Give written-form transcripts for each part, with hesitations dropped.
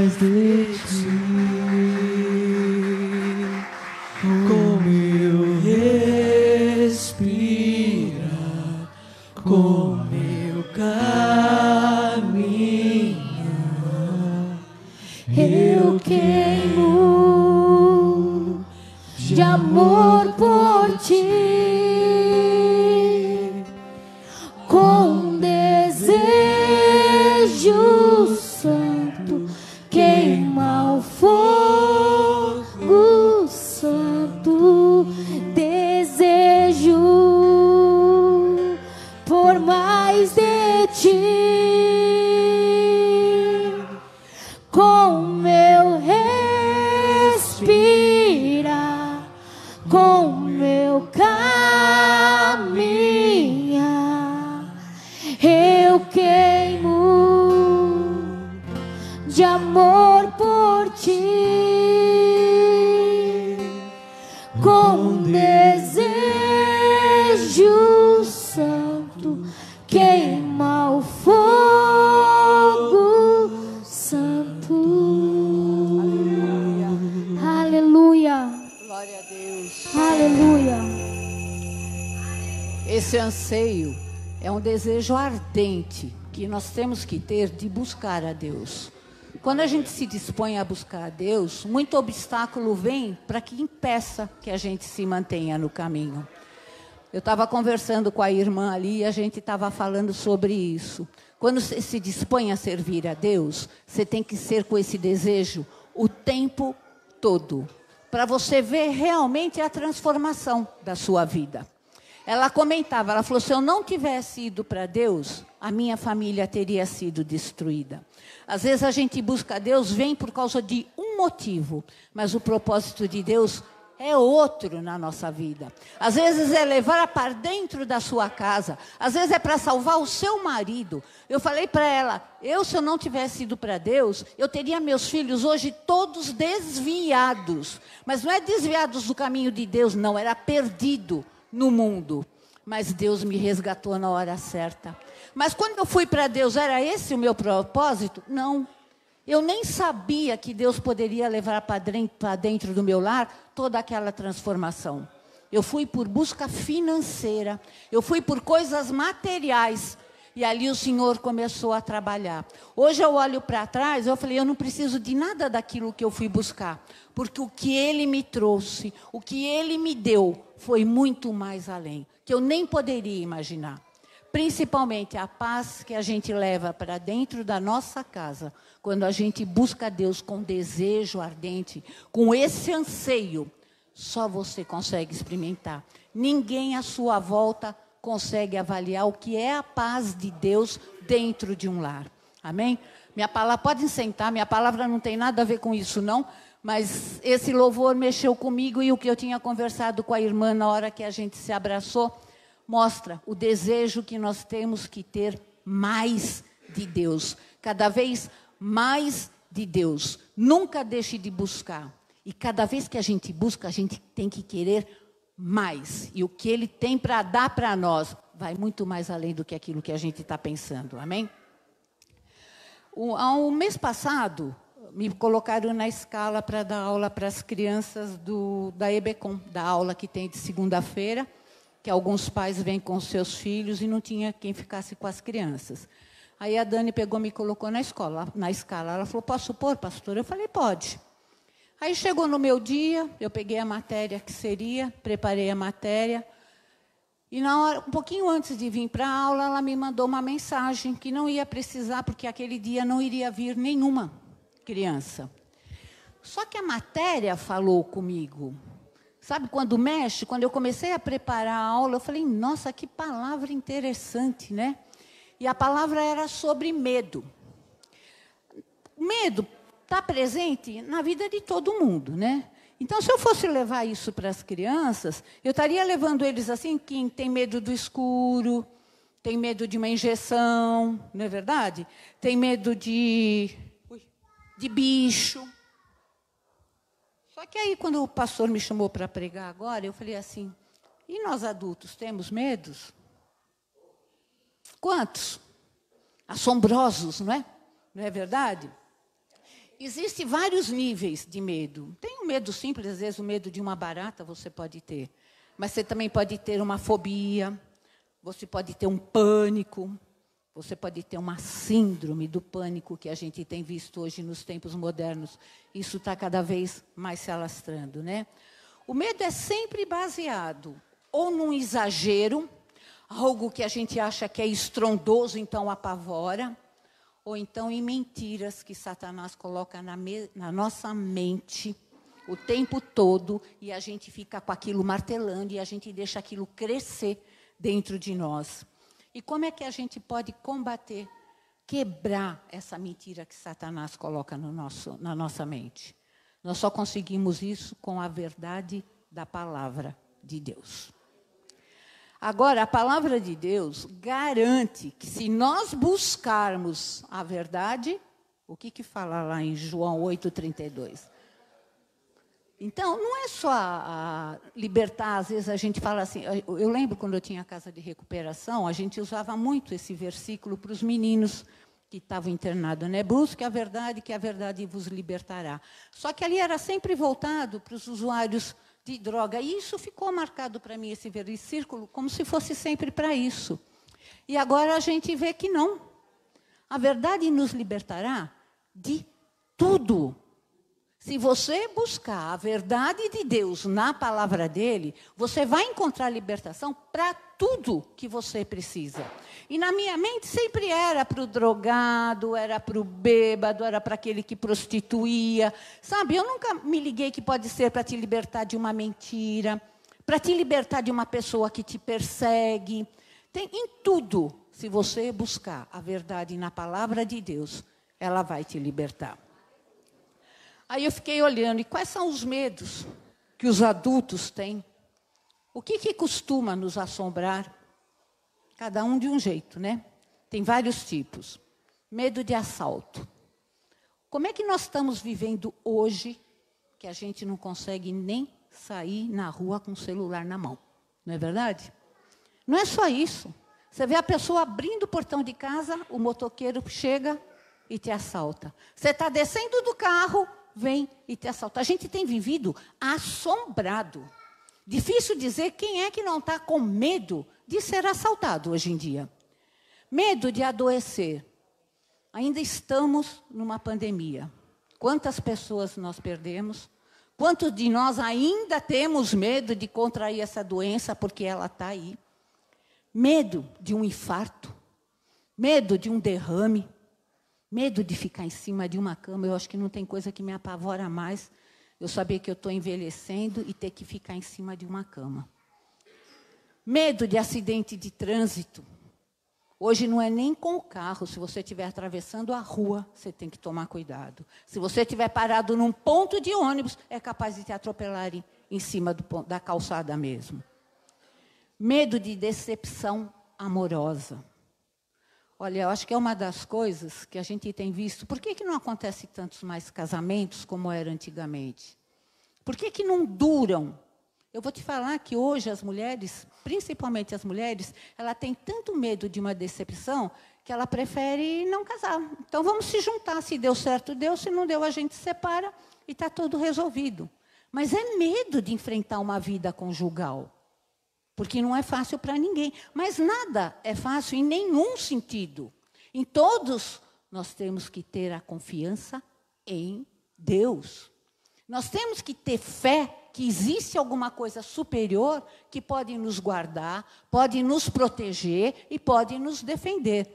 mais de ti, como eu respirar, como eu caminhar, Eu queimo de amor por ti, com desejo santo, queima o fogo santo, desejo por mais de ti, com meu respirar, com meu caminhar, eu queimo de amor por ti, com desejo santo, queima o fogo santo. Aleluia. Glória a Deus. Aleluia. Esse anseio é um desejo ardente que nós temos que ter de buscar a Deus. Quando a gente se dispõe a buscar a Deus, muito obstáculo vem para que impeça que a gente se mantenha no caminho. Eu estava conversando com a irmã ali e a gente estava falando sobre isso. Quando você se dispõe a servir a Deus, você tem que ser com esse desejo o tempo todo, para você ver realmente a transformação da sua vida. Ela comentava, ela falou, se eu não tivesse ido para Deus, a minha família teria sido destruída. Às vezes a gente busca a Deus, vem por causa de um motivo, mas o propósito de Deus é outro na nossa vida. Às vezes é levar para dentro da sua casa, às vezes é para salvar o seu marido. Eu falei para ela, se eu não tivesse ido para Deus, eu teria meus filhos hoje todos desviados. Mas não é desviados do caminho de Deus, não, era perdido no mundo. Mas Deus me resgatou na hora certa. Mas quando eu fui para Deus, era esse o meu propósito? Não. Eu nem sabia que Deus poderia levar para dentro do meu lar toda aquela transformação. Eu fui por busca financeira, eu fui por coisas materiais. E ali o Senhor começou a trabalhar. Hoje eu olho para trás, eu falei, eu não preciso de nada daquilo que eu fui buscar. Porque o que Ele me trouxe, o que Ele me deu, foi muito mais além. Que eu nem poderia imaginar. Principalmente a paz que a gente leva para dentro da nossa casa. Quando a gente busca a Deus com desejo ardente, com esse anseio, só você consegue experimentar. Ninguém à sua volta consegue avaliar o que é a paz de Deus dentro de um lar. Amém? Minha palavra, podem sentar, minha palavra não tem nada a ver com isso, não. Mas esse louvor mexeu comigo e o que eu tinha conversado com a irmã na hora que a gente se abraçou, mostra o desejo que nós temos que ter mais de Deus. Cada vez mais de Deus. Nunca deixe de buscar. E cada vez que a gente busca, a gente tem que querer mais. E o que Ele tem para dar para nós vai muito mais além do que aquilo que a gente está pensando. Amém? Há um mês passado, me colocaram na escala para dar aula para as crianças da EBCOM, da aula que tem de segunda-feira, que alguns pais vêm com seus filhos e não tinha quem ficasse com as crianças. Aí a Dani pegou, me colocou na escala. Ela falou, posso pôr, pastor? Eu falei, pode. Aí chegou no meu dia, eu peguei a matéria que seria, preparei a matéria. E na hora, um pouquinho antes de vir para a aula, ela me mandou uma mensagem que não ia precisar, porque aquele dia não iria vir nenhuma criança. Só que a matéria falou comigo. Sabe quando mexe? Quando eu comecei a preparar a aula, eu falei, nossa, que palavra interessante, né? E a palavra era sobre medo. Medo está presente na vida de todo mundo, né? Então, se eu fosse levar isso para as crianças, eu estaria levando eles assim, quem tem medo do escuro, tem medo de uma injeção, não é verdade? Tem medo de bicho. Só que aí, quando o pastor me chamou para pregar agora, eu falei assim, e nós adultos temos medos? Quantos? Assombrosos, não é? Não é verdade? Existem vários níveis de medo. Tem um medo simples, às vezes o medo de uma barata você pode ter. Mas você também pode ter uma fobia, você pode ter um pânico, você pode ter uma síndrome do pânico que a gente tem visto hoje nos tempos modernos. Isso está cada vez mais se alastrando, né? O medo é sempre baseado ou num exagero, algo que a gente acha que é estrondoso, então apavora, ou então em mentiras que Satanás coloca na nossa mente o tempo todo, e a gente fica com aquilo martelando, e a gente deixa aquilo crescer dentro de nós. E como é que a gente pode combater, quebrar essa mentira que Satanás coloca na nossa mente? Nós só conseguimos isso com a verdade da palavra de Deus. Agora, a palavra de Deus garante que se nós buscarmos a verdade, o que fala lá em João 8,32? Então, não é só libertar, às vezes a gente fala assim, eu lembro quando eu tinha a casa de recuperação, a gente usava muito esse versículo para os meninos que estavam internados, né? Busque a verdade, que a verdade vos libertará. Só que ali era sempre voltado para os usuários de droga, e isso ficou marcado para mim, esse versículo, como se fosse sempre para isso. E agora a gente vê que não. A verdade nos libertará de tudo. Se você buscar a verdade de Deus na palavra dele, você vai encontrar libertação para tudo que você precisa. E na minha mente sempre era para o drogado, era para o bêbado, era para aquele que prostituía. Sabe, eu nunca me liguei que pode ser para te libertar de uma mentira, para te libertar de uma pessoa que te persegue. Tem em tudo, se você buscar a verdade na palavra de Deus, ela vai te libertar. Aí eu fiquei olhando, e quais são os medos que os adultos têm? O que costuma nos assombrar? Cada um de um jeito, né? Tem vários tipos. Medo de assalto. Como é que nós estamos vivendo hoje que a gente não consegue nem sair na rua com o celular na mão? Não é verdade? Não é só isso. Você vê a pessoa abrindo o portão de casa, o motoqueiro chega e te assalta. Você está descendo do carro, vem e te assalta. A gente tem vivido assombrado. Difícil dizer quem é que não está com medo de ser assaltado hoje em dia. Medo de adoecer. Ainda estamos numa pandemia. Quantas pessoas nós perdemos? Quantos de nós ainda temos medo de contrair essa doença porque ela está aí? Medo de um infarto. Medo de um derrame. Medo de ficar em cima de uma cama. Eu acho que não tem coisa que me apavora mais. Eu saber que eu estou envelhecendo e ter que ficar em cima de uma cama. Medo de acidente de trânsito. Hoje não é nem com o carro. Se você estiver atravessando a rua, você tem que tomar cuidado. Se você estiver parado num ponto de ônibus, é capaz de te atropelarem em cima da calçada mesmo. Medo de decepção amorosa. Olha, eu acho que é uma das coisas que a gente tem visto. Por que não acontece tantos mais casamentos como era antigamente? Por que não duram? Eu vou te falar que hoje as mulheres, principalmente as mulheres, ela tem tanto medo de uma decepção que ela prefere não casar. Então vamos se juntar, se deu certo, deu, se não deu, a gente se separa e está tudo resolvido. Mas é medo de enfrentar uma vida conjugal. Porque não é fácil para ninguém. Mas nada é fácil em nenhum sentido. Em todos, nós temos que ter a confiança em Deus. Nós temos que ter fé que existe alguma coisa superior que pode nos guardar, pode nos proteger e pode nos defender.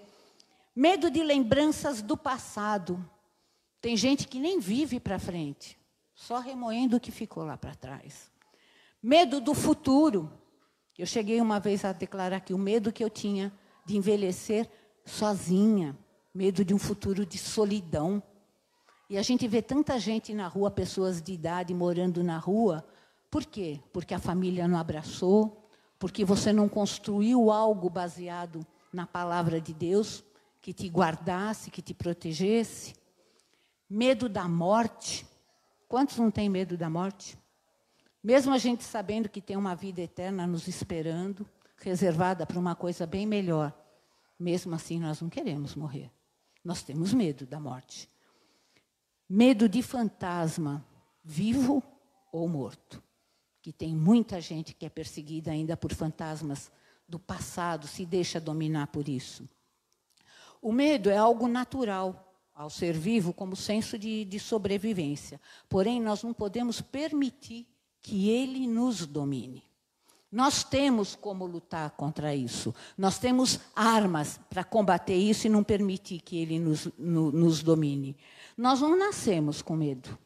Medo de lembranças do passado. Tem gente que nem vive para frente, só remoendo o que ficou lá para trás. Medo do futuro. Eu cheguei uma vez a declarar que o medo que eu tinha de envelhecer sozinha, medo de um futuro de solidão. E a gente vê tanta gente na rua, pessoas de idade morando na rua. Por quê? Porque a família não abraçou, porque você não construiu algo baseado na palavra de Deus, que te guardasse, que te protegesse. Medo da morte. Quantos não têm medo da morte? Mesmo a gente sabendo que tem uma vida eterna nos esperando, reservada para uma coisa bem melhor, mesmo assim nós não queremos morrer. Nós temos medo da morte. Medo de fantasma, vivo ou morto. Que tem muita gente que é perseguida ainda por fantasmas do passado, se deixa dominar por isso. O medo é algo natural ao ser vivo, como senso de sobrevivência. Porém, nós não podemos permitir que ele nos domine. Nós temos como lutar contra isso. Nós temos armas para combater isso e não permitir que ele nos domine. Nós não nascemos com medo.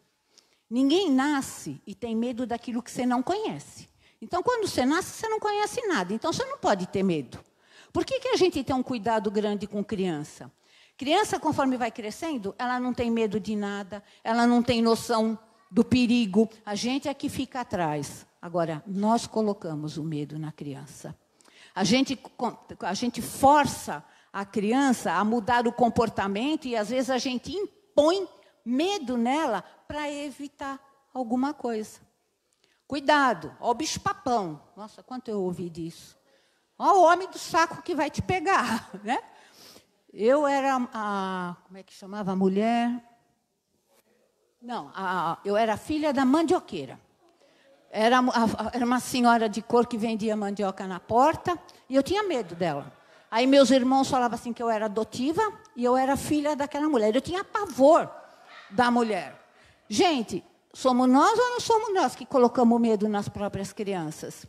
Ninguém nasce e tem medo daquilo que você não conhece. Então, quando você nasce, você não conhece nada. Então, você não pode ter medo. Por que a gente tem um cuidado grande com criança? Criança, conforme vai crescendo, ela não tem medo de nada, ela não tem noção do perigo. A gente é que fica atrás. Agora, nós colocamos o medo na criança. A gente força a criança a mudar o comportamento e, às vezes, a gente impõe medo nela para evitar alguma coisa. Cuidado, ó o bicho-papão. Nossa, quanto eu ouvi disso. Ó o homem do saco que vai te pegar, né? Eu era como é que chamava a mulher? Não, eu era filha da mandioqueira. Era uma senhora de cor que vendia mandioca na porta e eu tinha medo dela. Aí meus irmãos falavam assim que eu era adotiva e eu era filha daquela mulher. Eu tinha pavor da mulher. Gente, somos nós ou não somos nós que colocamos medo nas próprias crianças?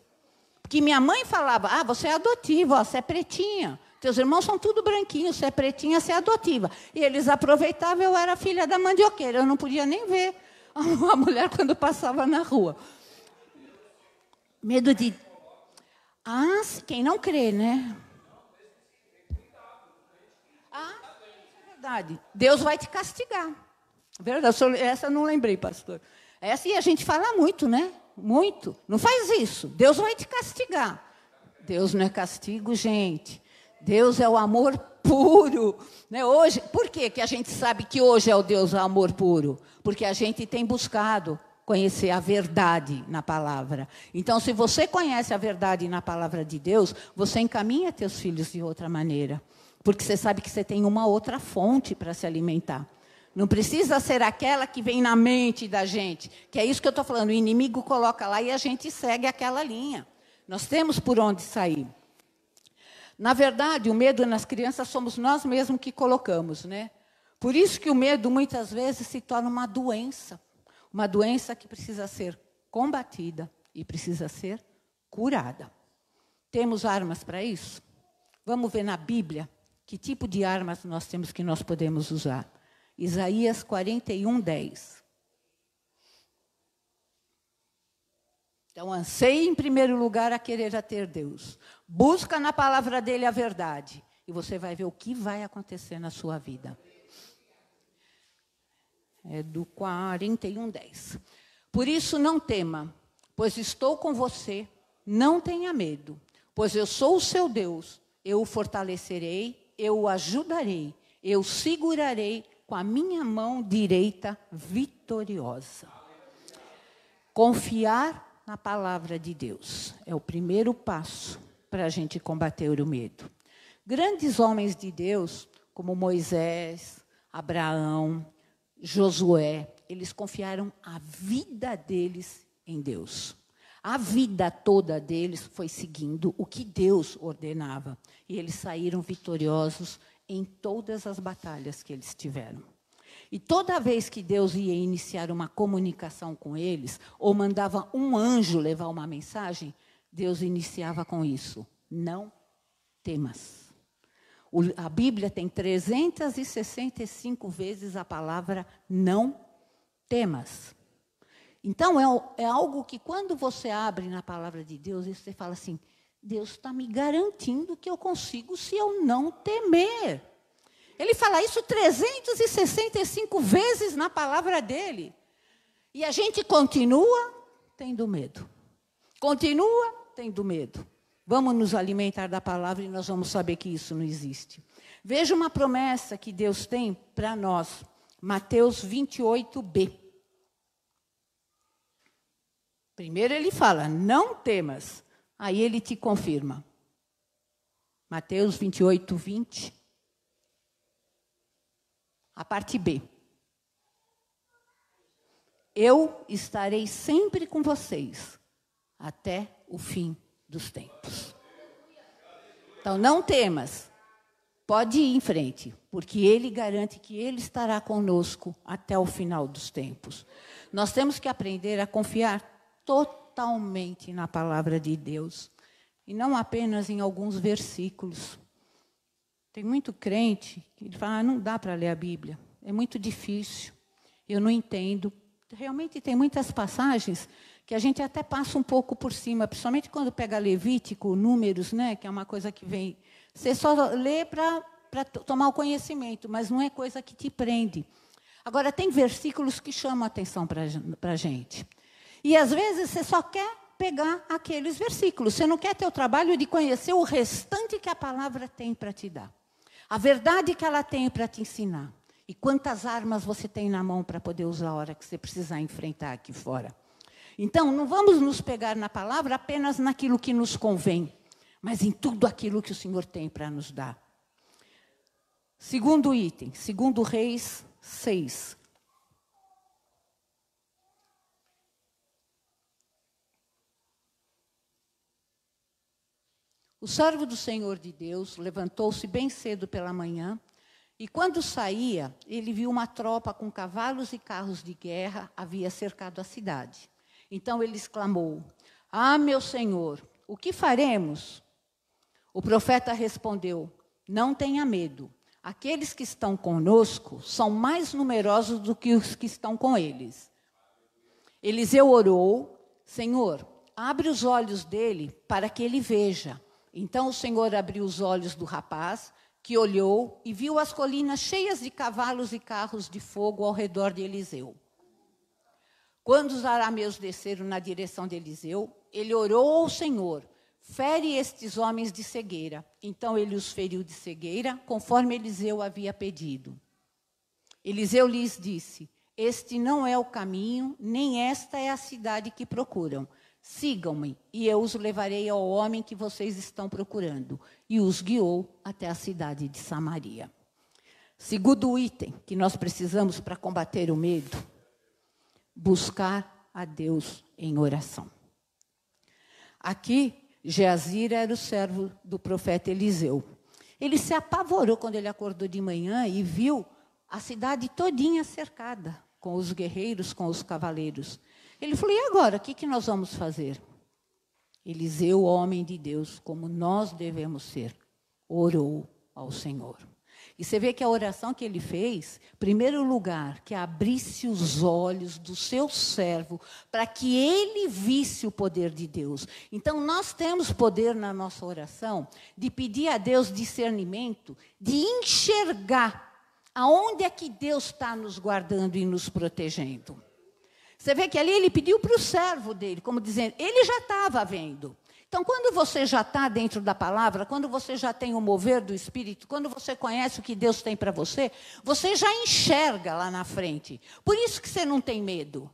Porque minha mãe falava, você é adotiva, você é pretinha. Teus irmãos são tudo branquinhos, você é pretinha, você é adotiva. E eles aproveitavam, eu era filha da mandioqueira. Eu não podia nem ver a mulher quando passava na rua. Medo de... quem não crê, né? É verdade. Deus vai te castigar. Verdade, essa eu não lembrei, pastor. Essa e a gente fala muito, né? Muito. Não faz isso. Deus vai te castigar. Deus não é castigo, gente. Deus é o amor puro. Né? Hoje, por que a gente sabe que hoje é o Deus do amor puro? Porque a gente tem buscado conhecer a verdade na palavra. Então, se você conhece a verdade na palavra de Deus, você encaminha teus filhos de outra maneira. Porque você sabe que você tem uma outra fonte para se alimentar. Não precisa ser aquela que vem na mente da gente. Que é isso que eu estou falando. O inimigo coloca lá e a gente segue aquela linha. Nós temos por onde sair. Na verdade, o medo nas crianças somos nós mesmos que colocamos, né? Por isso que o medo, muitas vezes, se torna uma doença. Uma doença que precisa ser combatida e precisa ser curada. Temos armas para isso? Vamos ver na Bíblia que tipo de armas nós temos que nós podemos usar. Isaías 41:10. Então, anseie em primeiro lugar a querer a ter Deus. Busca na palavra dele a verdade. E você vai ver o que vai acontecer na sua vida. É do 41:10. Por isso não tema, pois estou com você, não tenha medo. Pois eu sou o seu Deus, eu o fortalecerei, eu o ajudarei, eu o segurarei com a minha mão direita vitoriosa. Confiar na palavra de Deus é o primeiro passo para a gente combater o medo. Grandes homens de Deus, como Moisés, Abraão, Josué, eles confiaram a vida deles em Deus. A vida toda deles foi seguindo o que Deus ordenava. E eles saíram vitoriosos em todas as batalhas que eles tiveram. E toda vez que Deus ia iniciar uma comunicação com eles, ou mandava um anjo levar uma mensagem, Deus iniciava com isso: não temas. A Bíblia tem 365 vezes a palavra não temas. Então, é algo que quando você abre na palavra de Deus, você fala assim: Deus está me garantindo que eu consigo se eu não temer. Ele fala isso 365 vezes na palavra dele. E a gente continua tendo medo. Continua tendo medo. Vamos nos alimentar da palavra e nós vamos saber que isso não existe. Veja uma promessa que Deus tem para nós. Mateus 28b. Primeiro ele fala, não temas. Aí ele te confirma. Mateus 28:20. A parte B. eu estarei sempre com vocês, até o fim dos tempos. Então, não temas, pode ir em frente, porque Ele garante que Ele estará conosco até o final dos tempos. Nós temos que aprender a confiar totalmente na palavra de Deus, e não apenas em alguns versículos. Tem muito crente que fala, não dá para ler a Bíblia, é muito difícil, eu não entendo. Realmente tem muitas passagens que a gente até passa um pouco por cima, principalmente quando pega Levítico, Números, né, que é uma coisa que vem... Você só lê para tomar o conhecimento, mas não é coisa que te prende. Agora, tem versículos que chamam a atenção para a gente. E, às vezes, você só quer pegar aqueles versículos. Você não quer ter o trabalho de conhecer o restante que a palavra tem para te dar. A verdade que ela tem para te ensinar. E quantas armas você tem na mão para poder usar a hora que você precisar enfrentar aqui fora. Então, não vamos nos pegar na palavra apenas naquilo que nos convém, mas em tudo aquilo que o Senhor tem para nos dar. Segundo item, 2 Reis 6. O servo do Senhor de Deus levantou-se bem cedo pela manhã, e quando saía, ele viu uma tropa com cavalos e carros de guerra havia cercado a cidade. Então ele exclamou, ah, meu Senhor, o que faremos? O profeta respondeu, não tenha medo, aqueles que estão conosco são mais numerosos do que os que estão com eles. Eliseu orou, Senhor, abre os olhos dele para que ele veja. Então o Senhor abriu os olhos do rapaz, que olhou e viu as colinas cheias de cavalos e carros de fogo ao redor de Eliseu. Quando os arameus desceram na direção de Eliseu, ele orou ao Senhor, fere estes homens de cegueira. Então ele os feriu de cegueira, conforme Eliseu havia pedido. Eliseu lhes disse, este não é o caminho, nem esta é a cidade que procuram. Sigam-me, e eu os levarei ao homem que vocês estão procurando. E os guiou até a cidade de Samaria. Segundo item que nós precisamos para combater o medo, buscar a Deus em oração. Aqui, Geazira era o servo do profeta Eliseu. Ele se apavorou quando ele acordou de manhã e viu a cidade todinha cercada, com os guerreiros, com os cavaleiros. Ele falou, e agora, o que nós vamos fazer? Eliseu, homem de Deus, como nós devemos ser, orou ao Senhor. E você vê que a oração que ele fez, em primeiro lugar, que abrisse os olhos do seu servo, para que ele visse o poder de Deus. Então, nós temos poder na nossa oração, de pedir a Deus discernimento, de enxergar aonde é que Deus está nos guardando e nos protegendo. Você vê que ali ele pediu para o servo dele, como dizendo, ele já estava vendo. Então, quando você já está dentro da palavra, quando você já tem o mover do Espírito, quando você conhece o que Deus tem para você, você já enxerga lá na frente. Por isso que você não tem medo.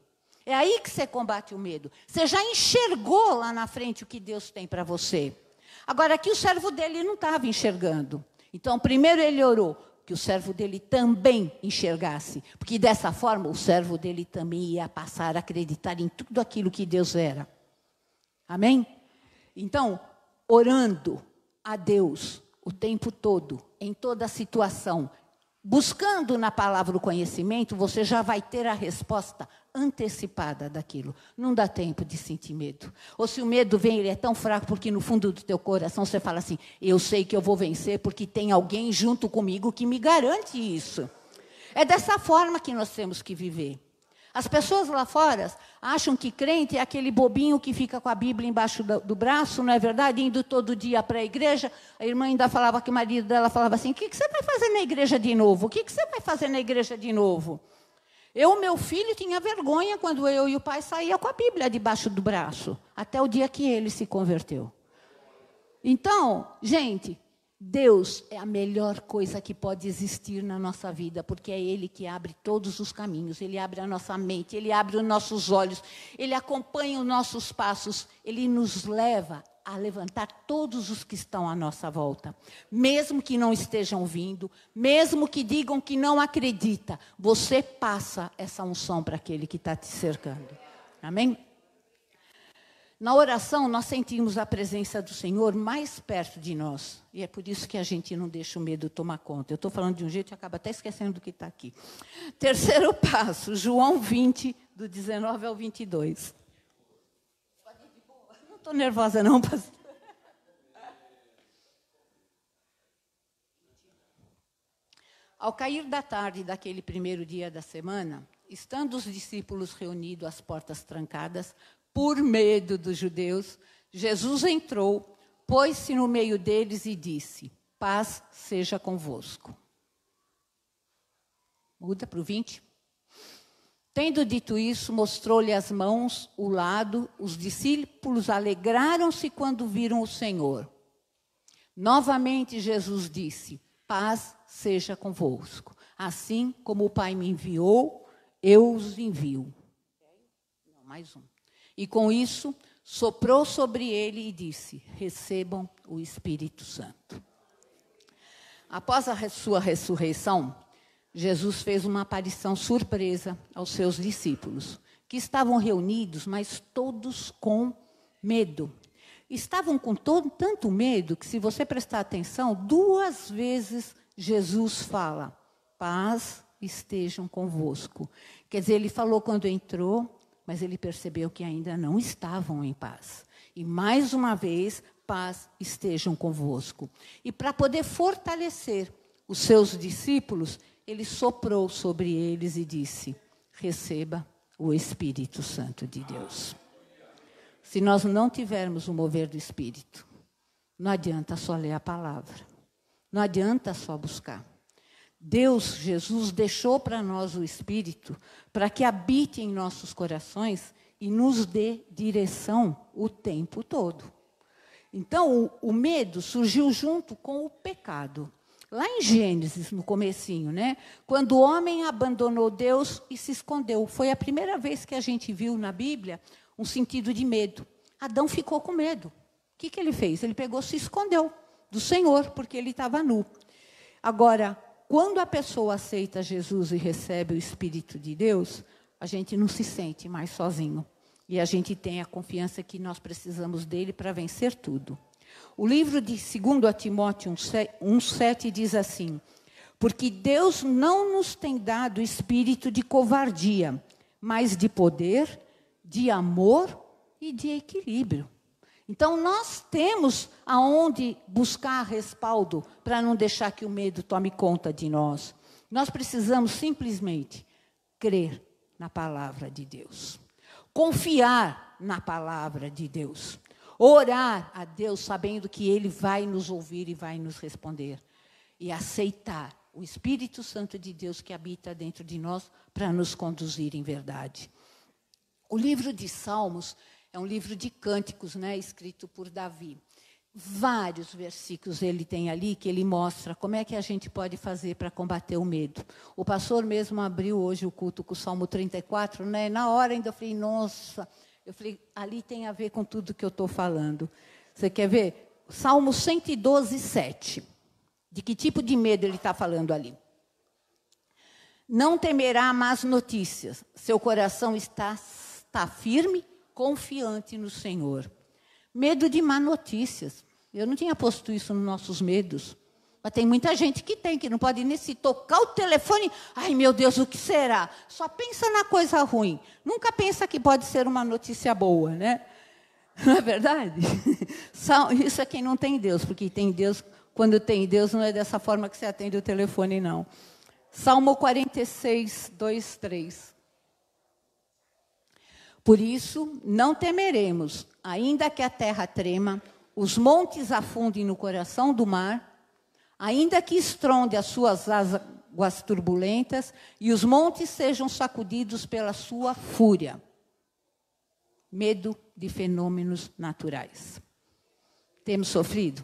É aí que você combate o medo. Você já enxergou lá na frente o que Deus tem para você. Agora, aqui o servo dele não estava enxergando. Então, primeiro ele orou, que o servo dele também enxergasse. Porque dessa forma, o servo dele também ia passar a acreditar em tudo aquilo que Deus era. Amém? Então, orando a Deus o tempo todo, em toda situação, buscando na palavra o conhecimento, você já vai ter a resposta antecipada daquilo. Não dá tempo de sentir medo. Ou se o medo vem, ele é tão fraco, porque no fundo do teu coração você fala assim, eu sei que eu vou vencer, porque tem alguém junto comigo que me garante isso. É dessa forma que nós temos que viver. As pessoas lá fora acham que crente é aquele bobinho que fica com a Bíblia embaixo do braço, não é verdade? Indo todo dia para a igreja. A irmã ainda falava que o marido dela falava assim, o que você vai fazer na igreja de novo? O que você vai fazer na igreja de novo? Meu filho, tinha vergonha quando eu e o pai saía com a Bíblia debaixo do braço, até o dia que ele se converteu. Então, gente, Deus é a melhor coisa que pode existir na nossa vida, porque é Ele que abre todos os caminhos, Ele abre a nossa mente, Ele abre os nossos olhos, Ele acompanha os nossos passos, Ele nos leva a levantar todos os que estão à nossa volta. Mesmo que não estejam vindo, mesmo que digam que não acredita, você passa essa unção para aquele que está te cercando. Amém? Na oração, nós sentimos a presença do Senhor mais perto de nós. E é por isso que a gente não deixa o medo tomar conta. Eu estou falando de um jeito e acaba até esquecendo do que está aqui. Terceiro passo, João 20, do 19 ao 22. Não estou nervosa não, pastor. Ao cair da tarde daquele primeiro dia da semana, estando os discípulos reunidos às portas trancadas, por medo dos judeus, Jesus entrou, pôs-se no meio deles e disse: paz seja convosco. Muda para o 20. Tendo dito isso, mostrou-lhe as mãos, o lado. Os discípulos alegraram-se quando viram o Senhor. Novamente Jesus disse: paz seja convosco. Assim como o Pai me enviou, eu os envio. Não, mais um. E com isso, soprou sobre ele e disse: recebam o Espírito Santo. Após a sua ressurreição, Jesus fez uma aparição surpresa aos seus discípulos, que estavam reunidos, mas todos com medo. Estavam com tanto medo que, se você prestar atenção, 2 vezes Jesus fala: paz estejam convosco. Quer dizer, ele falou quando entrou, mas ele percebeu que ainda não estavam em paz. E mais uma vez, paz estejam convosco. E para poder fortalecer os seus discípulos, ele soprou sobre eles e disse: receba o Espírito Santo de Deus. Se nós não tivermos o mover do Espírito, não adianta só ler a palavra. Não adianta só buscar. Deus, Jesus, deixou para nós o Espírito para que habite em nossos corações e nos dê direção o tempo todo. Então, o medo surgiu junto com o pecado. Lá em Gênesis, no comecinho, né? Quando o homem abandonou Deus e se escondeu. Foi a primeira vez que a gente viu na Bíblia um sentido de medo. Adão ficou com medo. O que ele fez? Ele pegou, se escondeu do Senhor, porque ele estava nu. Agora, quando a pessoa aceita Jesus e recebe o Espírito de Deus, a gente não se sente mais sozinho. E a gente tem a confiança que nós precisamos dele para vencer tudo. O livro de 2 Timóteo 1,7 diz assim: porque Deus não nos tem dado espírito de covardia, mas de poder, de amor e de equilíbrio. Então, nós temos aonde buscar respaldo para não deixar que o medo tome conta de nós. Nós precisamos simplesmente crer na palavra de Deus. Confiar na palavra de Deus. Orar a Deus sabendo que Ele vai nos ouvir e vai nos responder. E aceitar o Espírito Santo de Deus que habita dentro de nós para nos conduzir em verdade. O livro de Salmos é um livro de cânticos, né, escrito por Davi. Vários versículos ele tem ali que ele mostra como é que a gente pode fazer para combater o medo. O pastor mesmo abriu hoje o culto com o Salmo 34, né? Na hora ainda eu falei, nossa, ali tem a ver com tudo que eu estou falando. Você quer ver? Salmo 112, 7. De que tipo de medo ele está falando ali? Não temerá más notícias, seu coração está firme, confiante no Senhor. Medo de má notícias. Eu não tinha posto isso nos nossos medos. Mas tem muita gente que tem, que não pode nem se tocar o telefone. Ai, meu Deus, o que será? Só pensa na coisa ruim. Nunca pensa que pode ser uma notícia boa, né? Não é verdade? Isso é quem não tem Deus, porque tem Deus, quando tem Deus, não é dessa forma que você atende o telefone, não. Salmo 46, 2, 3. Por isso, não temeremos, ainda que a terra trema, os montes afundem no coração do mar, ainda que estronde as suas águas turbulentas e os montes sejam sacudidos pela sua fúria. Medo de fenômenos naturais. Temos sofrido?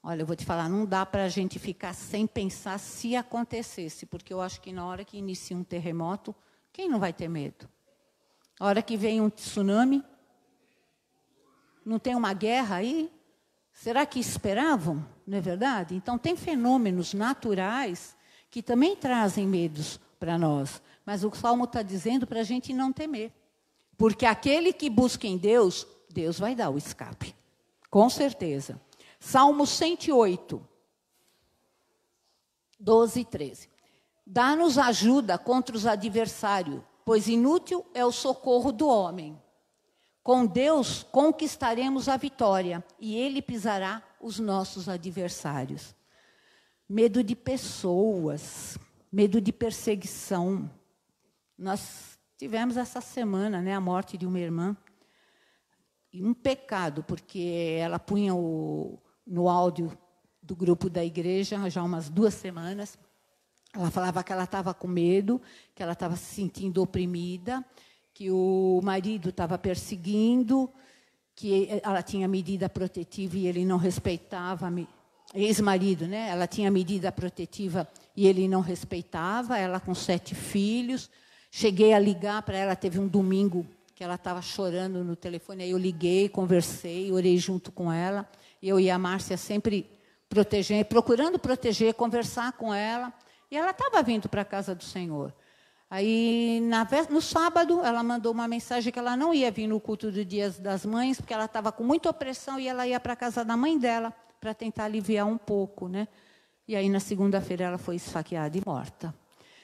Olha, eu vou te falar, não dá para a gente ficar sem pensar se acontecesse, porque eu acho que na hora que inicia um terremoto, quem não vai ter medo? A hora que vem um tsunami, Não tem uma guerra aí? Será que esperavam? Não é verdade? Então, tem fenômenos naturais que também trazem medos para nós. Mas o Salmo está dizendo para a gente não temer. Porque aquele que busca em Deus, Deus vai dar o escape. Com certeza. Salmo 108, 12 e 13. Dá-nos ajuda contra os adversários, pois inútil é o socorro do homem. Com Deus conquistaremos a vitória, e Ele pisará os nossos adversários. Medo de pessoas, medo de perseguição. Nós tivemos essa semana, né, a morte de uma irmã. E um pecado, porque ela punha no áudio do grupo da igreja, já umas 2 semanas, ela falava que ela estava com medo, que ela estava se sentindo oprimida, que o marido estava perseguindo, que ela tinha medida protetiva e ele não respeitava, ex-marido, né? Ela tinha medida protetiva e ele não respeitava, ela com 7 filhos. Cheguei a ligar para ela, teve um domingo que ela estava chorando no telefone, aí eu liguei, conversei, orei junto com ela, eu e a Márcia sempre procurando proteger, conversar com ela, e ela estava vindo para a casa do Senhor. Aí, no sábado, ela mandou uma mensagem que ela não ia vir no culto do Dia das Mães, porque ela estava com muita opressão e ela ia para a casa da mãe dela para tentar aliviar um pouco, né? E aí, na segunda-feira, ela foi esfaqueada e morta.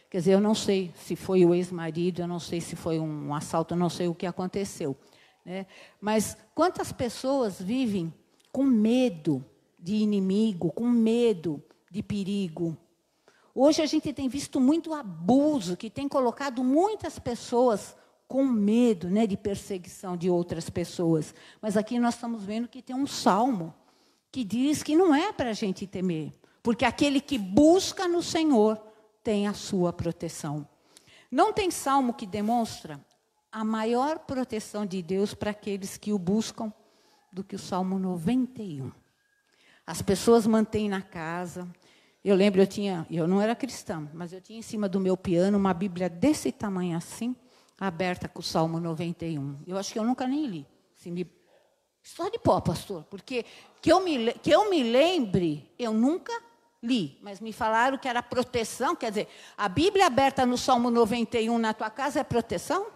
Quer dizer, eu não sei se foi o ex-marido, eu não sei se foi um assalto, eu não sei o que aconteceu, né? Mas quantas pessoas vivem com medo de inimigo, com medo de perigo? Hoje a gente tem visto muito abuso, que tem colocado muitas pessoas com medo, né, de perseguição de outras pessoas. Mas aqui nós estamos vendo que tem um salmo que diz que não é para a gente temer, porque aquele que busca no Senhor tem a sua proteção. Não tem salmo que demonstra a maior proteção de Deus para aqueles que o buscam do que o Salmo 91. As pessoas mantêm na casa. Eu lembro, eu não era cristã, mas eu tinha em cima do meu piano uma Bíblia desse tamanho assim, aberta com o Salmo 91. Eu acho que eu nunca nem li. Só de pó, pastor, porque que eu me lembre, eu nunca li, mas me falaram que era proteção. Quer dizer, a Bíblia aberta no Salmo 91 na tua casa é proteção?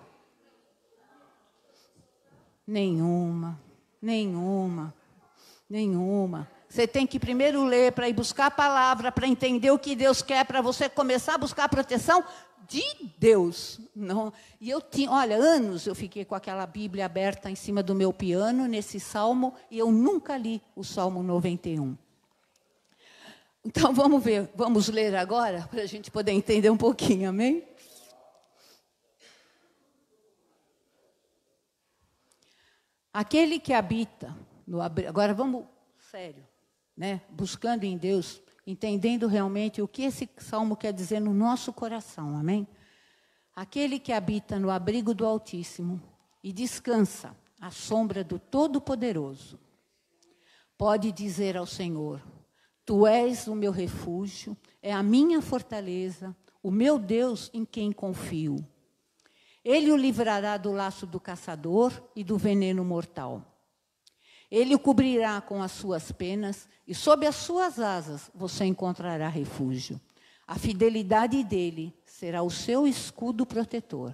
Nenhuma. Você tem que primeiro ler para ir buscar a palavra, para entender o que Deus quer, para você começar a buscar a proteção de Deus. Não. E olha, anos eu fiquei com aquela Bíblia aberta em cima do meu piano, nesse salmo, e eu nunca li o Salmo 91. Então, vamos ler agora, para a gente poder entender um pouquinho, amém? Aquele que habita no abrigo... Agora vamos, sério, né? Buscando em Deus, entendendo realmente o que esse salmo quer dizer no nosso coração, amém? Aquele que habita no abrigo do Altíssimo e descansa à sombra do Todo-Poderoso, pode dizer ao Senhor: Tu és o meu refúgio, é a minha fortaleza, o meu Deus em quem confio. Ele o livrará do laço do caçador e do veneno mortal. Ele o cobrirá com as suas penas e sob as suas asas você encontrará refúgio. A fidelidade dele será o seu escudo protetor.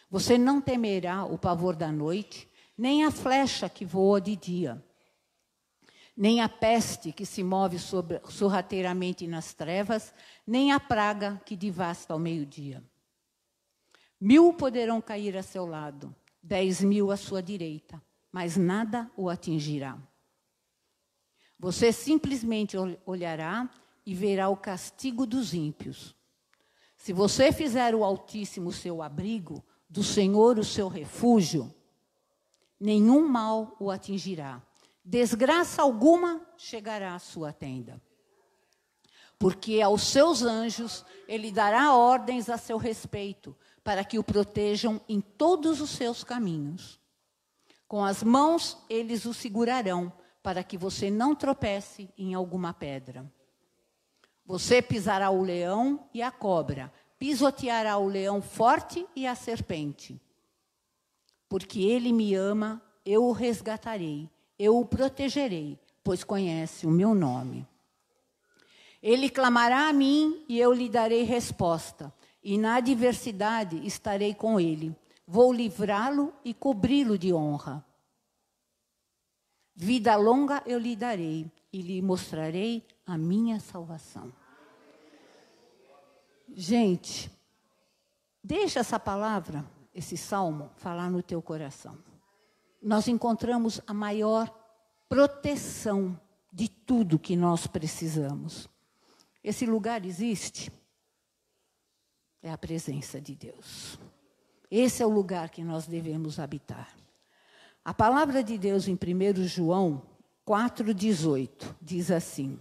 Você não temerá o pavor da noite, nem a flecha que voa de dia, nem a peste que se move sorrateiramente nas trevas, nem a praga que devasta ao meio-dia. 1000 poderão cair a seu lado, 10.000 à sua direita, mas nada o atingirá. Você simplesmente olhará e verá o castigo dos ímpios. Se você fizer o Altíssimo seu abrigo, do Senhor o seu refúgio, nenhum mal o atingirá. Desgraça alguma chegará à sua tenda. Porque aos seus anjos ele dará ordens a seu respeito, para que o protejam em todos os seus caminhos. Com as mãos eles o segurarão, para que você não tropece em alguma pedra. Você pisará o leão e a cobra, pisoteará o leão forte e a serpente. Porque ele me ama, eu o resgatarei, eu o protegerei, pois conhece o meu nome. Ele clamará a mim e eu lhe darei resposta, e na adversidade estarei com ele. Vou livrá-lo e cobri-lo de honra. Vida longa eu lhe darei e lhe mostrarei a minha salvação. Gente, deixa essa palavra, esse salmo, falar no teu coração. Nós encontramos a maior proteção de tudo que nós precisamos. Esse lugar existe? É a presença de Deus. Esse é o lugar que nós devemos habitar. A palavra de Deus em 1 João 4,18 diz assim: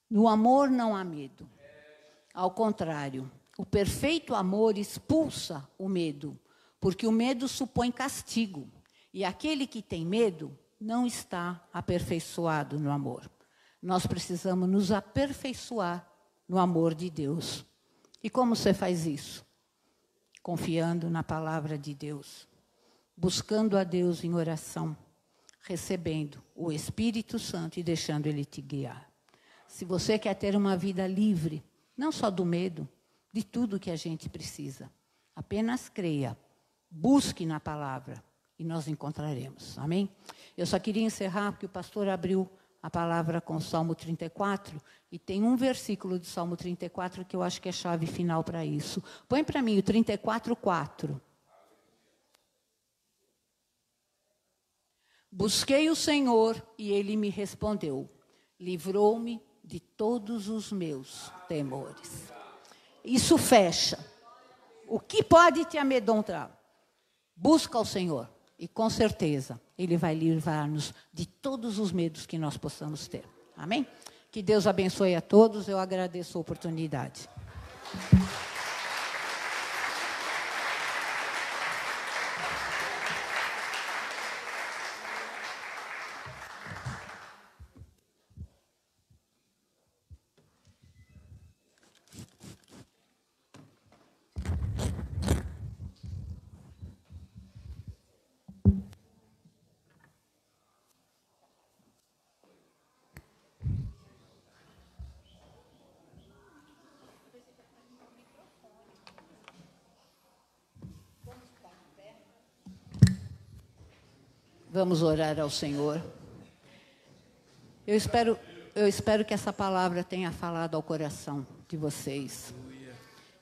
no amor não há medo. Ao contrário, o perfeito amor expulsa o medo, porque o medo supõe castigo, e aquele que tem medo não está aperfeiçoado no amor. Nós precisamos nos aperfeiçoar no amor de Deus. E como você faz isso? Confiando na palavra de Deus, buscando a Deus em oração, recebendo o Espírito Santo e deixando Ele te guiar. Se você quer ter uma vida livre, não só do medo, de tudo que a gente precisa, apenas creia, busque na palavra e nós encontraremos. Amém? Eu só queria encerrar porque o pastor abriu a palavra com o Salmo 34, e tem um versículo do Salmo 34 que eu acho que é chave final para isso. Põe para mim o 34:4. Busquei o Senhor e Ele me respondeu. Livrou-me de todos os meus temores. Isso fecha. O que pode te amedrontar? Busca o Senhor. E com certeza, Ele vai livrar-nos de todos os medos que nós possamos ter. Amém? Que Deus abençoe a todos. Eu agradeço a oportunidade. Vamos orar ao Senhor. Eu espero que essa palavra tenha falado ao coração de vocês.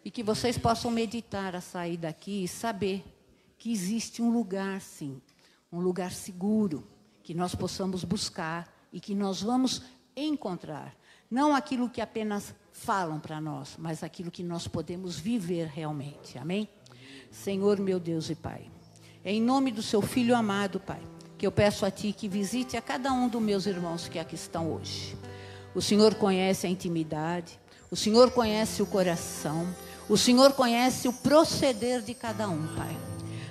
E que vocês possam meditar a sair daqui e saber que existe um lugar, sim, um lugar seguro, que nós possamos buscar e que nós vamos encontrar. Não aquilo que apenas falam para nós, mas aquilo que nós podemos viver realmente. Amém? Senhor, meu Deus e Pai, em nome do seu Filho amado, Pai, que eu peço a Ti que visite a cada um dos meus irmãos que aqui estão hoje. O Senhor conhece a intimidade, o Senhor conhece o coração, o Senhor conhece o proceder de cada um, Pai.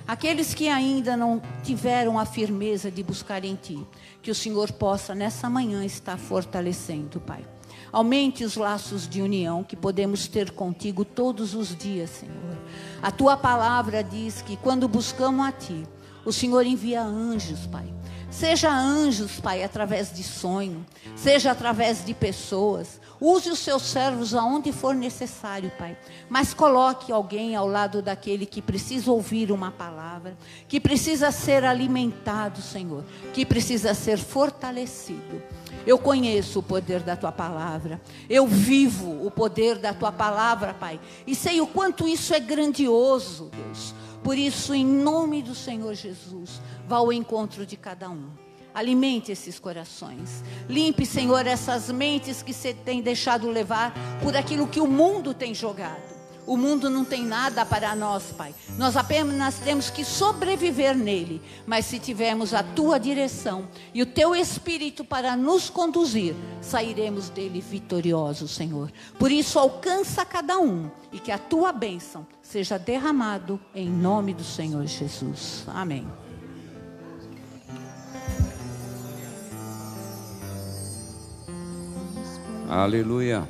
Aqueles que ainda não tiveram a firmeza de buscar em Ti, que o Senhor possa nessa manhã estar fortalecendo, Pai. Aumente os laços de união que podemos ter contigo todos os dias, Senhor. A Tua palavra diz que quando buscamos a Ti, o Senhor envia anjos, Pai. Seja anjos, Pai, através de sonho, seja através de pessoas. Use os seus servos aonde for necessário, Pai. Mas coloque alguém ao lado daquele que precisa ouvir uma palavra, que precisa ser alimentado, Senhor, que precisa ser fortalecido. Eu conheço o poder da Tua palavra. Eu vivo o poder da Tua palavra, Pai. E sei o quanto isso é grandioso, Deus. Por isso, em nome do Senhor Jesus, vá ao encontro de cada um. Alimente esses corações. Limpe, Senhor, essas mentes que você tem deixado levar por aquilo que o mundo tem jogado. O mundo não tem nada para nós, Pai. Nós apenas temos que sobreviver nele. Mas se tivermos a Tua direção e o Teu Espírito para nos conduzir, sairemos dele vitoriosos, Senhor. Por isso, alcança cada um e que a Tua bênção seja derramado em nome do Senhor Jesus. Amém. Aleluia.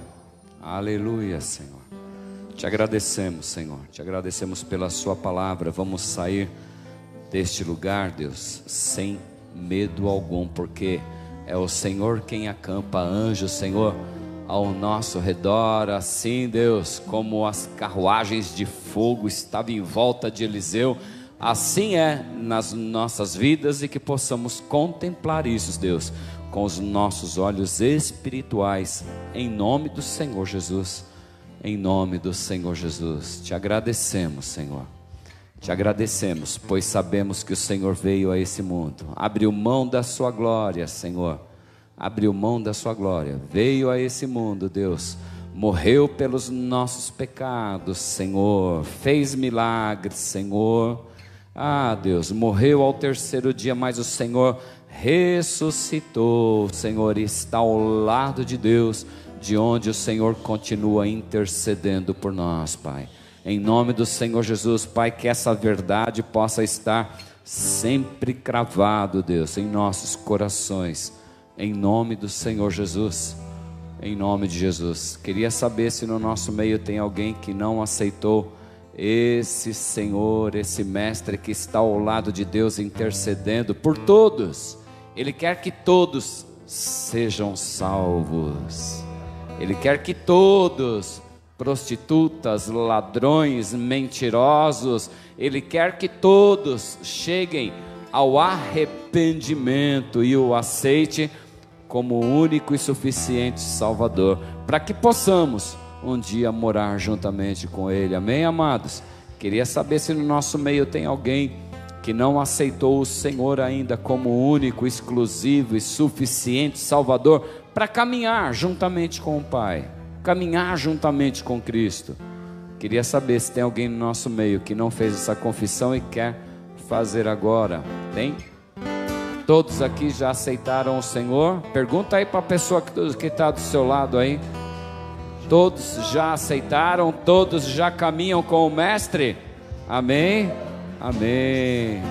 Aleluia, Senhor. Te agradecemos, Senhor. Te agradecemos pela sua palavra. Vamos sair deste lugar, Deus, sem medo algum, porque é o Senhor quem acampa anjos, Senhor, ao nosso redor. Assim, Deus, como as carruagens de fogo estavam em volta de Eliseu, assim é nas nossas vidas, e que possamos contemplar isso, Deus, com os nossos olhos espirituais, em nome do Senhor Jesus. Em nome do Senhor Jesus. Te agradecemos, Senhor. Te agradecemos, pois sabemos que o Senhor veio a esse mundo, abriu mão da sua glória, Senhor. Abriu mão da sua glória, veio a esse mundo, Deus, morreu pelos nossos pecados, Senhor, fez milagres, Senhor. Ah, Deus, morreu ao terceiro dia, mas o Senhor ressuscitou, Senhor, e está ao lado de Deus, de onde o Senhor continua intercedendo por nós, Pai. Em nome do Senhor Jesus, Pai, que essa verdade possa estar sempre cravado, Deus, em nossos corações. Em nome do Senhor Jesus. Em nome de Jesus. Queria saber se no nosso meio tem alguém que não aceitou esse Senhor, esse Mestre que está ao lado de Deus intercedendo por todos. Ele quer que todos sejam salvos. Ele quer que todos, prostitutas, ladrões, mentirosos, Ele quer que todos cheguem ao arrependimento e o aceite como o único e suficiente Salvador, para que possamos um dia morar juntamente com Ele. Amém, amados? Queria saber se no nosso meio tem alguém que não aceitou o Senhor ainda como único, exclusivo e suficiente Salvador, para caminhar juntamente com o Pai, caminhar juntamente com Cristo. Queria saber se tem alguém no nosso meio que não fez essa confissão e quer fazer agora. Tem? Todos aqui já aceitaram o Senhor? Pergunta aí para a pessoa que está do seu lado aí. Todos já aceitaram? Todos já caminham com o Mestre? Amém? Amém.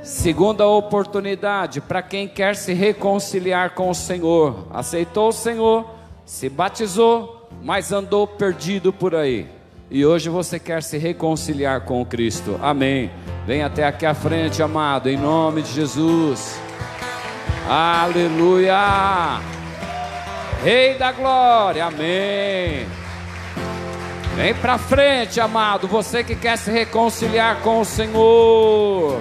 Segunda oportunidade para quem quer se reconciliar com o Senhor. Aceitou o Senhor, se batizou, mas andou perdido por aí, e hoje você quer se reconciliar com o Cristo. Amém. Vem até aqui à frente, amado, em nome de Jesus. Aleluia. Rei da glória. Amém. Vem para frente, amado, você que quer se reconciliar com o Senhor.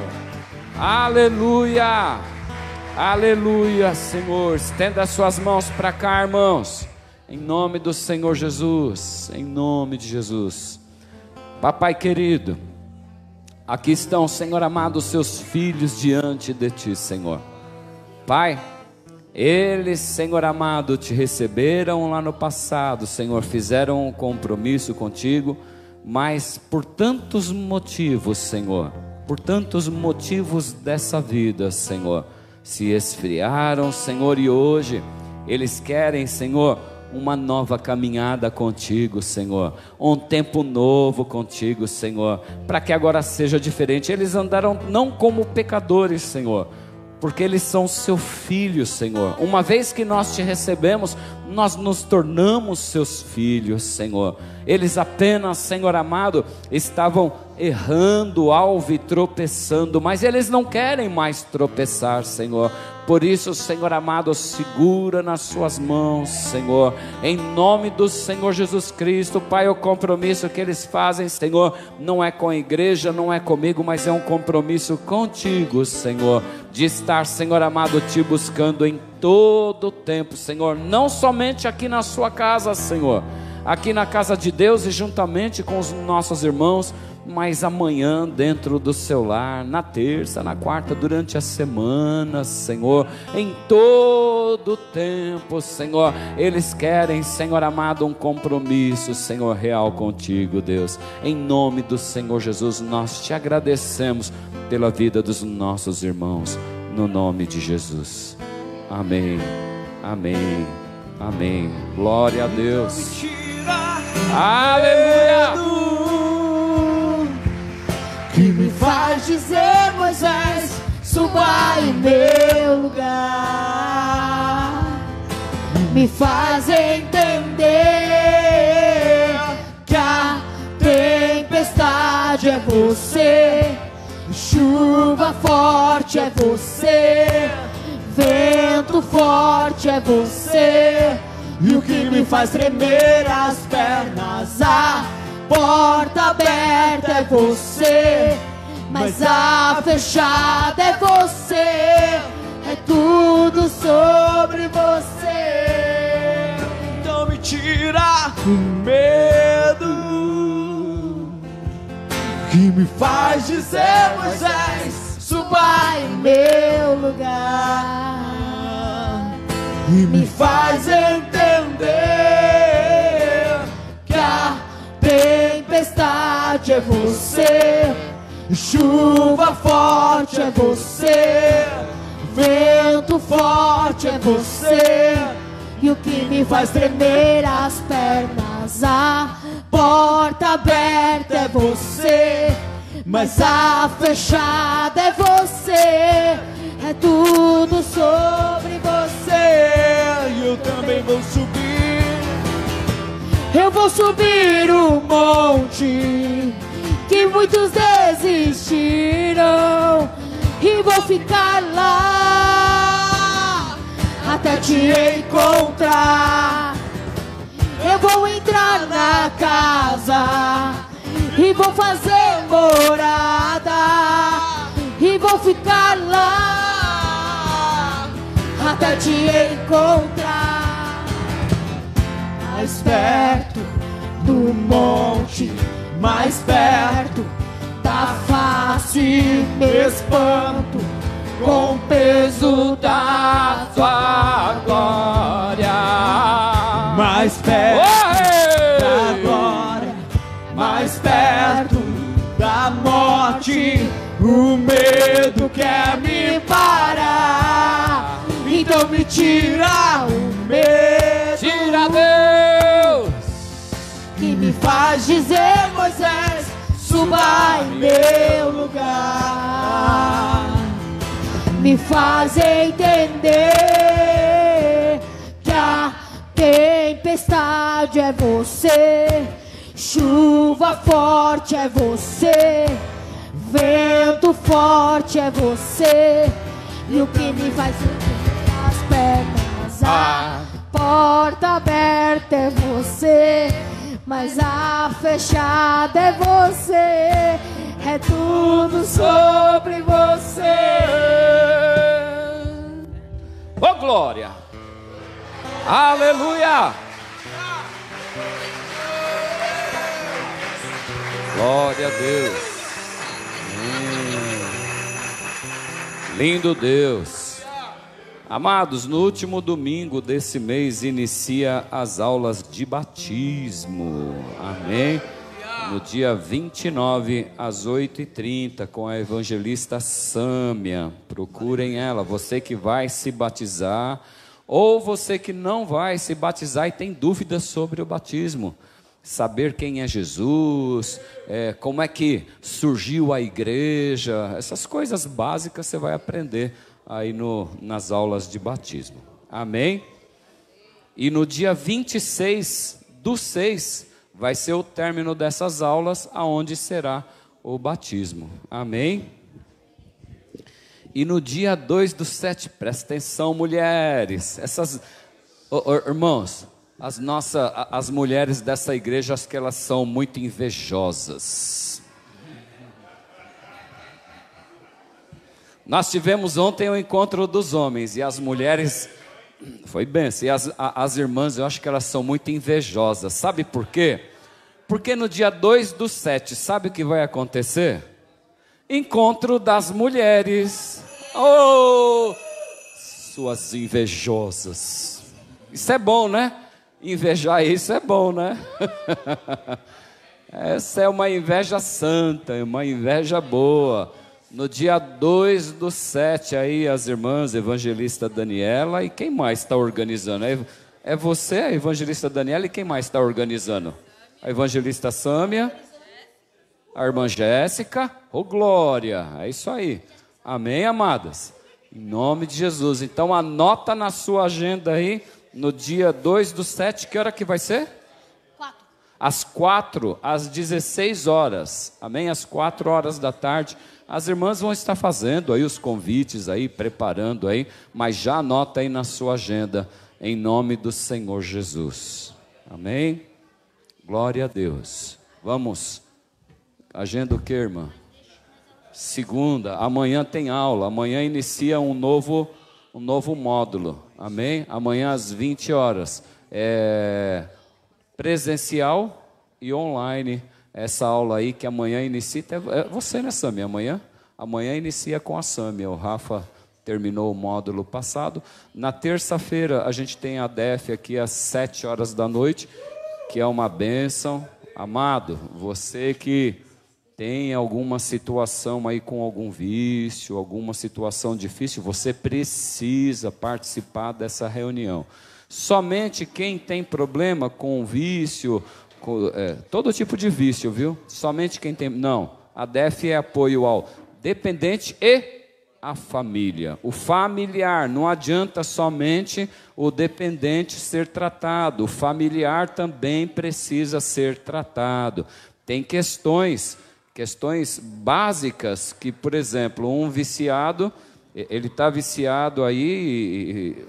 Aleluia. Aleluia, Senhor. Estenda as suas mãos para cá, irmãos, em nome do Senhor Jesus. Em nome de Jesus. Papai querido, aqui estão, Senhor amado, os seus filhos diante de Ti, Senhor. Pai, eles, Senhor amado, Te receberam lá no passado, Senhor, fizeram um compromisso contigo, mas por tantos motivos, Senhor, por tantos motivos dessa vida, Senhor, se esfriaram, Senhor, e hoje eles querem, Senhor, uma nova caminhada contigo, Senhor, um tempo novo contigo, Senhor, para que agora seja diferente. Eles andaram não como pecadores, Senhor, porque eles são seu filho, Senhor. Uma vez que nós Te recebemos, nós nos tornamos seus filhos, Senhor. Eles apenas, Senhor amado, estavam errando, alvo e tropeçando, mas eles não querem mais tropeçar, Senhor. Por isso, Senhor amado, segura nas suas mãos, Senhor, em nome do Senhor Jesus Cristo. Pai, o compromisso que eles fazem, Senhor, não é com a igreja, não é comigo, mas é um compromisso contigo, Senhor, de estar, Senhor amado, Te buscando em todo o tempo, Senhor, não somente aqui na sua casa, Senhor, aqui na casa de Deus e juntamente com os nossos irmãos, mas amanhã dentro do seu lar, na terça, na quarta, durante a semana, Senhor, em todo o tempo, Senhor, eles querem, Senhor amado, um compromisso, Senhor, real contigo, Deus. Em nome do Senhor Jesus, nós Te agradecemos pela vida dos nossos irmãos, no nome de Jesus. Amém, amém, amém. Glória a Deus. Aleluia. Que me faz dizer, Moisés, suba em meu lugar. Me faz entender você, chuva forte é você, vento forte é você, e o que me faz tremer as pernas, a porta aberta é você, mas a fechada é você, é tudo sobre você. Então me tira o medo que me faz dizer, Moisés, Suba em meu lugar e me faz entender que a tempestade é você, chuva forte é você, vento forte é você, e o que me faz tremer as pernas, a porta aberta é você, mas a fechada é você, é tudo sobre você. e eu também vou subir. Eu vou subir o monte que muitos desistiram e vou ficar lá até te encontrar. Eu vou entrar na casa e vou fazer morada e vou ficar lá até te encontrar. Mais perto do monte, mais perto da face, me espanto com o peso da tua glória. Mais perto da glória, mais perto da morte, o medo quer me parar. Então me tira o medo, Tira, Deus! Que me faz dizer, Moisés, suba em meu lugar. Me faz entender que a tempestade é você, chuva forte é você, vento forte é você, e o que me faz tremer as pernas, a porta aberta é você, mas a fechada é você, é tudo sobre você. Ô glória! Aleluia! Glória a Deus! Lindo Deus! Amados, no último domingo desse mês inicia as aulas de batismo. Amém? No dia 29, às 8h30, com a evangelista Sâmia. Procurem ela, você que vai se batizar, ou você que não vai se batizar e tem dúvidas sobre o batismo. Saber quem é Jesus, como é que surgiu a igreja, essas coisas básicas você vai aprender aí nas aulas de batismo. Amém? E no dia 26/6 vai ser o término dessas aulas, aonde será o batismo. Amém? E no dia 2/7, presta atenção, mulheres. Irmãos, as mulheres dessa igreja, acho que elas são muito invejosas. Nós tivemos ontem o encontro dos homens, e as mulheres, foi benção, e as irmãs, eu acho que elas são muito invejosas. Sabe por quê? Porque no dia 2/7, sabe o que vai acontecer? Encontro das mulheres. Oh, suas invejosas. Isso é bom, né? Invejar isso é bom, né? Essa é uma inveja santa, uma inveja boa. No dia 2/7, aí as irmãs, evangelista Daniela, e quem mais está organizando? É você, a evangelista Daniela, e quem mais está organizando? A evangelista Sâmia, a irmã Jéssica, glória, é isso aí. Amém, amadas? Em nome de Jesus. Então anota na sua agenda aí, no dia 2/7, que hora que vai ser? 4. às 4 às 16 horas, amém? Às 4 horas da tarde, as irmãs vão estar fazendo aí os convites aí, preparando aí, mas já anota aí na sua agenda, em nome do Senhor Jesus, amém? Glória a Deus. Vamos, agenda o que, irmã? Segunda, amanhã tem aula, amanhã inicia um novo módulo, amém? Amanhã às 20 horas, presencial e online, essa aula aí que amanhã inicia, é você, né, Sami? Amanhã inicia com a Sami, o Rafa terminou o módulo passado. Na terça-feira a gente tem a DEF aqui às 7 horas da noite, que é uma bênção. Amado, você que tem alguma situação aí com algum vício, alguma situação difícil, você precisa participar dessa reunião. Somente quem tem problema com vício, todo tipo de vício, viu? Somente quem tem... Não, a DEF é apoio ao dependente e a família. O familiar, não adianta somente o dependente ser tratado, o familiar também precisa ser tratado. Tem questões básicas que, por exemplo, um viciado, ele está viciado aí,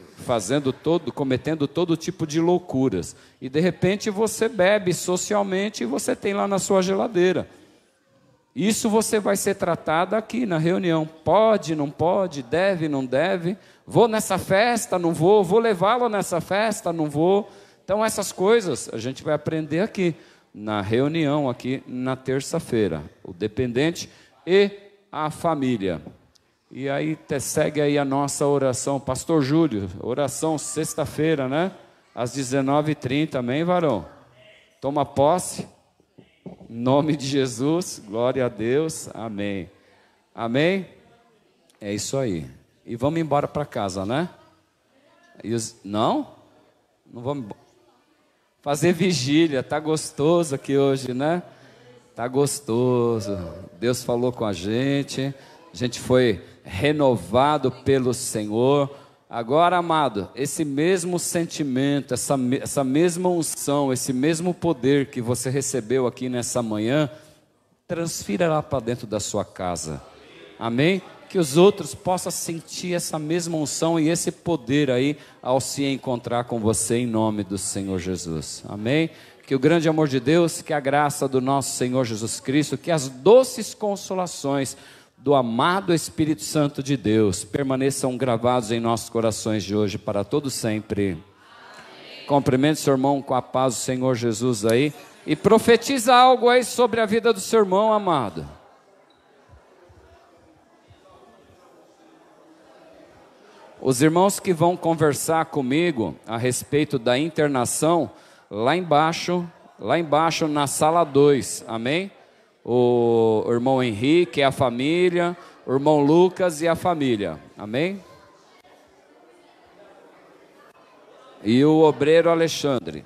cometendo todo tipo de loucuras. E de repente você bebe socialmente e você tem lá na sua geladeira. Isso você vai ser tratado aqui na reunião. Pode, não pode, deve, não deve. Vou nessa festa, não vou. Vou levá-lo nessa festa, não vou. Então essas coisas a gente vai aprender aqui na reunião, aqui na terça-feira. O dependente e a família. E aí segue aí a nossa oração. Pastor Júlio, oração sexta-feira, né? Às 19h30, amém, varão? Toma posse. Em nome de Jesus, glória a Deus, amém. Amém? É isso aí. E vamos embora para casa, né? Não? Não vamos fazer vigília, tá gostoso aqui hoje, né? Tá gostoso. Deus falou com a gente foi renovado pelo Senhor. Agora, amado, esse mesmo sentimento, essa mesma unção, esse mesmo poder que você recebeu aqui nessa manhã, transfira lá para dentro da sua casa. Amém? Que os outros possam sentir essa mesma unção e esse poder aí ao se encontrar com você em nome do Senhor Jesus. Amém? Que o grande amor de Deus, que a graça do nosso Senhor Jesus Cristo, que as doces consolações do amado Espírito Santo de Deus permaneçam gravados em nossos corações de hoje para todo sempre. Amém. Cumprimente seu irmão com a paz do Senhor Jesus aí e profetiza algo aí sobre a vida do seu irmão, amado. Os irmãos que vão conversar comigo a respeito da internação, lá embaixo na sala 2, amém? O irmão Henrique e a família, o irmão Lucas e a família, amém? E o obreiro Alexandre.